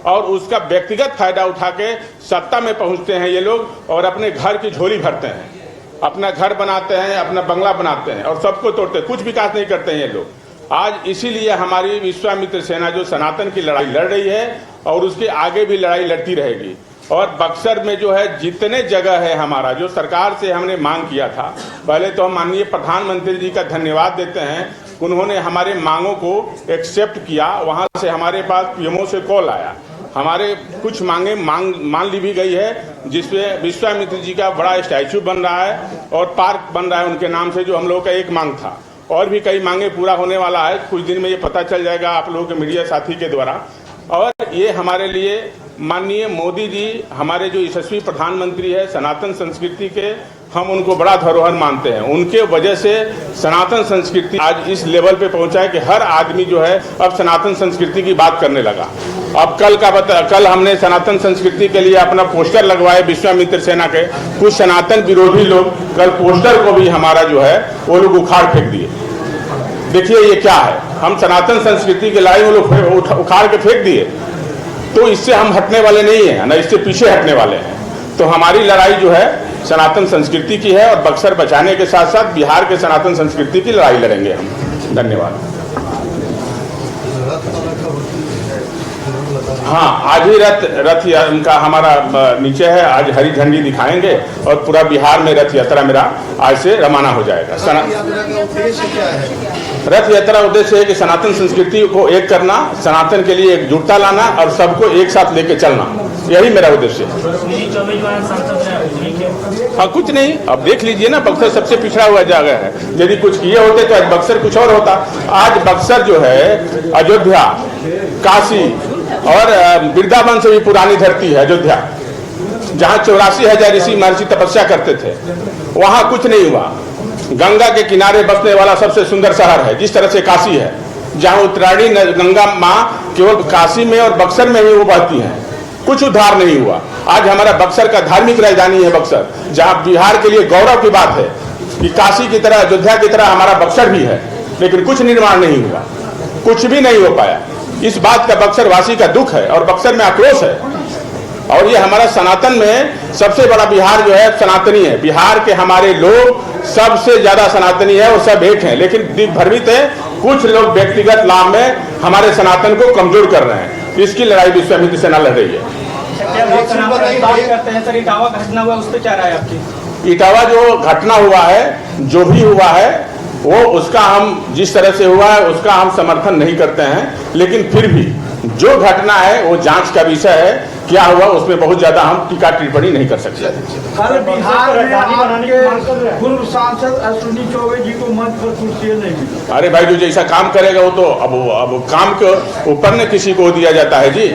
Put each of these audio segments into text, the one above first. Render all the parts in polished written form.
और उसका व्यक्तिगत फायदा उठा के सत्ता में पहुंचते हैं ये लोग और अपने घर की झोली भरते हैं, अपना घर बनाते हैं, अपना बंगला बनाते हैं और सबको तोड़ते हैं, कुछ विकास नहीं करते हैं ये लोग। आज इसीलिए हमारी विश्वामित्र सेना जो सनातन की लड़ाई लड़ रही है और उसके आगे भी लड़ाई लड़ती रहेगी। और बक्सर में जो है जितने जगह है हमारा, जो सरकार से हमने मांग किया था, पहले तो हम माननीय प्रधानमंत्री जी का धन्यवाद देते हैं, उन्होंने हमारे मांगों को एक्सेप्ट किया। वहाँ से हमारे पास पीएमओ से कॉल आया, हमारे कुछ मांगे मान ली भी गई है, जिसमें विश्वामित्र जी का बड़ा स्टैचू बन रहा है और पार्क बन रहा है उनके नाम से, जो हम लोगों का एक मांग था। और भी कई मांगे पूरा होने वाला है, कुछ दिन में ये पता चल जाएगा आप लोगों के मीडिया साथी के द्वारा। और ये हमारे लिए माननीय मोदी जी, हमारे जो यशस्वी प्रधानमंत्री है, सनातन संस्कृति के हम उनको बड़ा धरोहर मानते हैं। उनके वजह से सनातन संस्कृति आज इस लेवल पे पहुंचा है कि हर आदमी जो है अब सनातन संस्कृति की बात करने लगा। अब कल हमने सनातन संस्कृति के लिए अपना पोस्टर लगवाए विश्वामित्र सेना के। कुछ सनातन विरोधी लोग कल पोस्टर को भी हमारा जो है वो लोग उखाड़ फेंक दिए। देखिए ये क्या है, हम सनातन संस्कृति की लड़ाई वो लोग उखाड़ के फेंक दिए, तो इससे हम हटने वाले नहीं हैं, ना इससे पीछे हटने वाले हैं। तो हमारी लड़ाई जो है सनातन संस्कृति की है और बक्सर बचाने के साथ साथ बिहार के सनातन संस्कृति की लड़ाई लड़ेंगे हम। धन्यवाद। हाँ, आज ही रथ उनका हमारा नीचे है, आज हरी झंडी दिखाएंगे और पूरा बिहार में रथ यात्रा मेरा आज से रवाना हो जाएगा। रथ यात्रा उद्देश्य है कि सनातन संस्कृति को एक करना, सनातन के लिए एकजुटता लाना और सबको एक साथ लेके चलना, यही मेरा उद्देश्य है। हाँ, कुछ नहीं, अब देख लीजिए ना, बक्सर सबसे पिछड़ा हुआ जगह है। यदि कुछ किए होते तो आज बक्सर कुछ और होता। आज बक्सर जो है अयोध्या, काशी और वृंदावन से भी पुरानी धरती है अयोध्या, जहाँ 84,000 ऋषि महर्षि तपस्या करते थे। वहाँ कुछ नहीं हुआ। गंगा के किनारे बसने वाला सबसे सुंदर शहर है, जिस तरह से काशी है, जहाँ उत्तरायणी गंगा माँ केवल काशी में और बक्सर में ही वो बहती हैं। कुछ उद्धार नहीं हुआ। आज हमारा बक्सर का धार्मिक राजधानी है बक्सर, जहाँ बिहार के लिए गौरव की बात है कि काशी की तरह, अयोध्या की तरह हमारा बक्सर भी है, लेकिन कुछ निर्माण नहीं हुआ, कुछ भी नहीं हो पाया। इस बात का बक्सर वासी का दुख है और बक्सर में आक्रोश है। और ये हमारा सनातन में सबसे बड़ा बिहार जो है सनातनी है। बिहार के हमारे लोग सबसे ज्यादा सनातनी है और सब एक हैं, लेकिन भ्रमित है। कुछ लोग व्यक्तिगत लाभ में हमारे सनातन को कमजोर कर रहे हैं। इसकी लड़ाई विश्वामित्र सेना लड़ रही है। इटावा घटना हुआ, उस पर क्या राय आपकी? इटावा जो घटना हुआ है, जो भी हुआ है, वो उसका हम जिस तरह से हुआ है उसका हम समर्थन नहीं करते हैं, लेकिन फिर भी जो घटना है वो जांच का विषय है। क्या हुआ उसमें बहुत ज्यादा हम टीका टिप्पणी नहीं कर सकते। कल बिहार में आपके पूर्व सांसद अश्विनी चौबे जी को मंच पर कुर्सी नहीं मिली। अरे भाई, जो जैसा काम करेगा वो तो अब काम के ऊपर न किसी को दिया जाता है जी।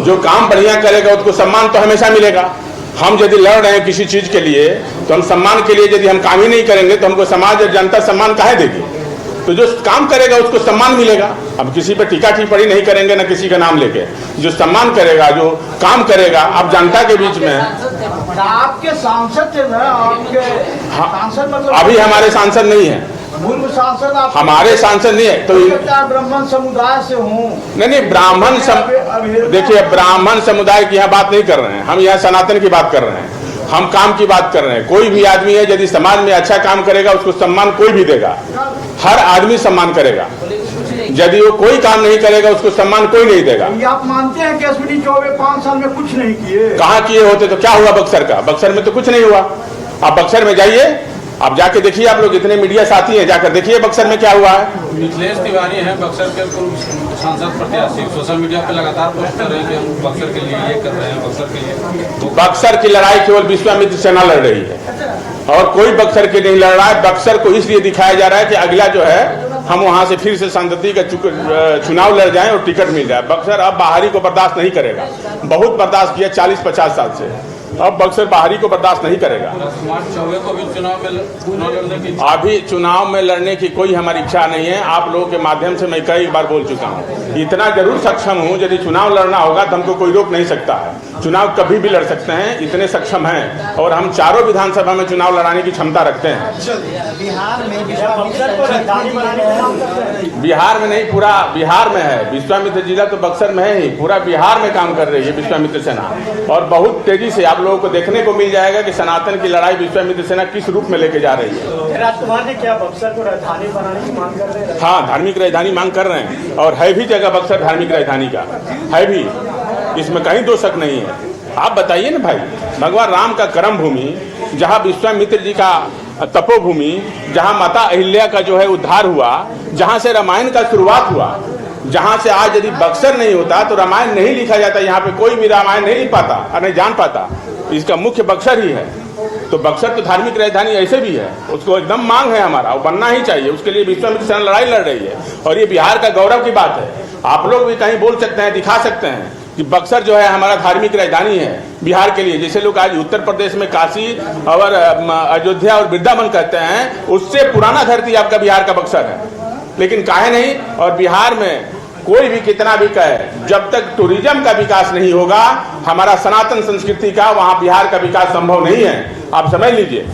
जो काम बढ़िया करेगा उसको सम्मान तो हमेशा मिलेगा। हम यदि लड़ रहे हैं किसी चीज के लिए तो हम सम्मान के लिए, यदि हम काम ही नहीं करेंगे तो हमको समाज और जनता सम्मान काहे देगी? तो जो काम करेगा उसको सम्मान मिलेगा। अब किसी पर टीका टिप्पणी नहीं करेंगे, ना किसी का नाम लेके। जो सम्मान करेगा, जो काम करेगा, अब जनता के बीच में आपके सांसद थे ना, आपके सांसद मतलब अभी हमारे सांसद नहीं है। पूर्व सांसद हमारे सांसद नहीं है तो ब्राह्मण समुदाय से हूँ। नहीं, ब्राह्मण देखिए, ब्राह्मण समुदाय की यहाँ बात नहीं कर रहे हैं हम, यहाँ सनातन की बात कर रहे हैं। हम काम की बात कर रहे हैं। कोई भी आदमी है यदि समाज में अच्छा काम करेगा उसको सम्मान कोई भी देगा, हर आदमी सम्मान करेगा। यदि वो कोई काम नहीं करेगा उसको सम्मान कोई नहीं देगा। आप मानते हैं कि अश्विनी चौबे 5 साल में कुछ नहीं किए? कहाँ किए होते तो क्या हुआ बक्सर का? बक्सर में तो कुछ नहीं हुआ। आप बक्सर में जाइए, आप जाके देखिए, आप लोग इतने मीडिया साथी हैं, जाकर देखिए बक्सर में क्या हुआ है। मिथिलेश तिवारी हैं बक्सर के पूर्व सांसद प्रत्याशी, सोशल मीडिया पे लगातार पोस्ट कर रहे हैं कि हम बक्सर के लिए ये कर रहे हैं, बक्सर के लिए। बक्सर की लड़ाई केवल विश्वामित्र सेना लड़ रही है और कोई बक्सर के नहीं लड़ रहा है। बक्सर को इसलिए दिखाया जा रहा है कि अगला जो है हम वहां से फिर से सांसदीय का चुनाव लड़ जाएं और टिकट मिल जाए। बक्सर अब बाहरी को बर्दाश्त नहीं करेगा। बहुत बर्दाश्त किया 40-50 साल से, अब बक्सर बाहरी को बर्दाश्त नहीं करेगा। चौबे को भी चुनाव लड़ने की, अभी चुनाव में लड़ने की कोई हमारी इच्छा नहीं है। आप लोगों के माध्यम से मैं कई बार बोल चुका हूँ, इतना जरूर सक्षम हूँ, यदि चुनाव लड़ना होगा तो हमको कोई रोक नहीं सकता है। चुनाव कभी भी लड़ सकते हैं, इतने सक्षम हैं और हम चारों विधानसभा में चुनाव लड़ाने की क्षमता रखते हैं। बिहार में बिहार में नहीं, पूरा बिहार में है। विश्वामित्र जिला तो बक्सर में है ही, पूरा बिहार में काम कर रही है विश्वामित्र सेना। और बहुत तेजी से आप लोगों को देखने को मिल जाएगा कि सनातन की लड़ाई विश्वामित्र सेना किस रूप में लेके जा रही है। राजकुमार ने क्या बक्सर को राजधानी बनाने की मांग कर रहे हैं? हाँ, धार्मिक राजधानी मांग कर रहे हैं, और है भी जगह बक्सर धार्मिक राजधानी का, है भी, इसमें कहीं दो शक नहीं है। आप बताइए ना भाई, भगवान राम का कर्म भूमि, जहाँ विश्वामित्र जी का तपोभूमि, जहाँ माता अहिल्या का जो है उद्धार हुआ, जहाँ से रामायण का शुरुआत हुआ, जहाँ से आज यदि बक्सर नहीं होता तो रामायण नहीं लिखा जाता, यहाँ पे कोई भी रामायण नहीं लिख पाता और नहीं जान पाता। इसका मुख्य बक्सर ही है। तो बक्सर तो धार्मिक राजधानी ऐसे भी है, उसको एकदम मांग है हमारा, वो बनना ही चाहिए। उसके लिए विश्वामित्र सेना लड़ाई लड़ रही है, और ये बिहार का गौरव की बात है। आप लोग भी कहीं बोल सकते हैं, दिखा सकते हैं कि बक्सर जो है हमारा धार्मिक राजधानी है बिहार के लिए। जैसे लोग आज उत्तर प्रदेश में काशी और अयोध्या और वृंदावन कहते हैं, उससे पुराना धरती आपका बिहार का बक्सर है। लेकिन काहे नहीं, और बिहार में कोई भी कितना भी कहे, जब तक टूरिज्म का विकास नहीं होगा, हमारा सनातन संस्कृति का, वहाँ बिहार का विकास संभव नहीं है। आप समझ लीजिए।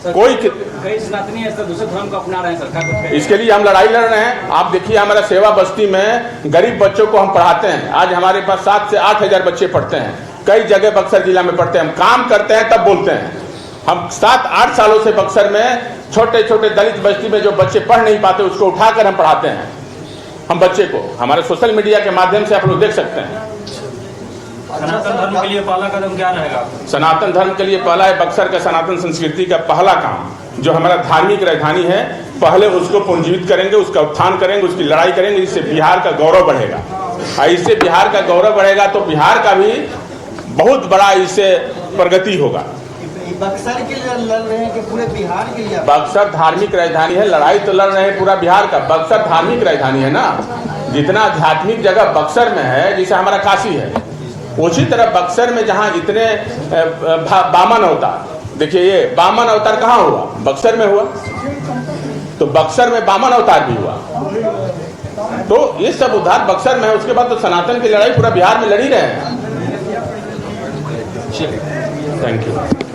कोई कई सनातनी ऐसा दूसरे धर्म को अपना रहे हैं, सरकार इसके लिए हम लड़ाई लड़ रहे हैं। आप देखिए, हमारा सेवा बस्ती में गरीब बच्चों को हम पढ़ाते हैं। आज हमारे पास 7 से 8 हजार बच्चे पढ़ते हैं, कई जगह बक्सर जिला में पढ़ते हैं। हम काम करते हैं तब बोलते हैं। हम 7-8 सालों से बक्सर में छोटे छोटे दलित बस्ती में जो बच्चे पढ़ नहीं पाते, उसको उठाकर हम पढ़ाते हैं। हम बच्चे को हमारे सोशल मीडिया के माध्यम से आप लोग देख सकते हैं। सनातन धर्म के लिए पहला कदम क्या रहेगा? सनातन धर्म के लिए पहला है बक्सर का सनातन संस्कृति का पहला काम, जो हमारा धार्मिक राजधानी है, पहले उसको पुनर्जीवित करेंगे, उसका उत्थान करेंगे, उसकी लड़ाई करेंगे। इससे बिहार का गौरव बढ़ेगा, और इससे बिहार का गौरव बढ़ेगा तो बिहार का भी बहुत बड़ा इससे प्रगति होगा। बक्सर के लिए लड़ रहे हैं कि पूरे बिहार के लिए? बक्सर धार्मिक राजधानी है, लड़ाई तो लड़ रहे हैं पूरा बिहार का। बक्सर धार्मिक राजधानी है ना, जितना आध्यात्मिक जगह बक्सर में है, जैसे हमारा काशी है, उसी तरह बक्सर में जहाँ इतने वामन अवतार, देखिए ये वामन अवतार कहाँ हुआ? बक्सर में हुआ। तो बक्सर में वामन अवतार भी हुआ। तो ये सब उद्धार बक्सर में है। उसके बाद तो सनातन की लड़ाई पूरा बिहार में लड़ी रहे हैं। Thank you.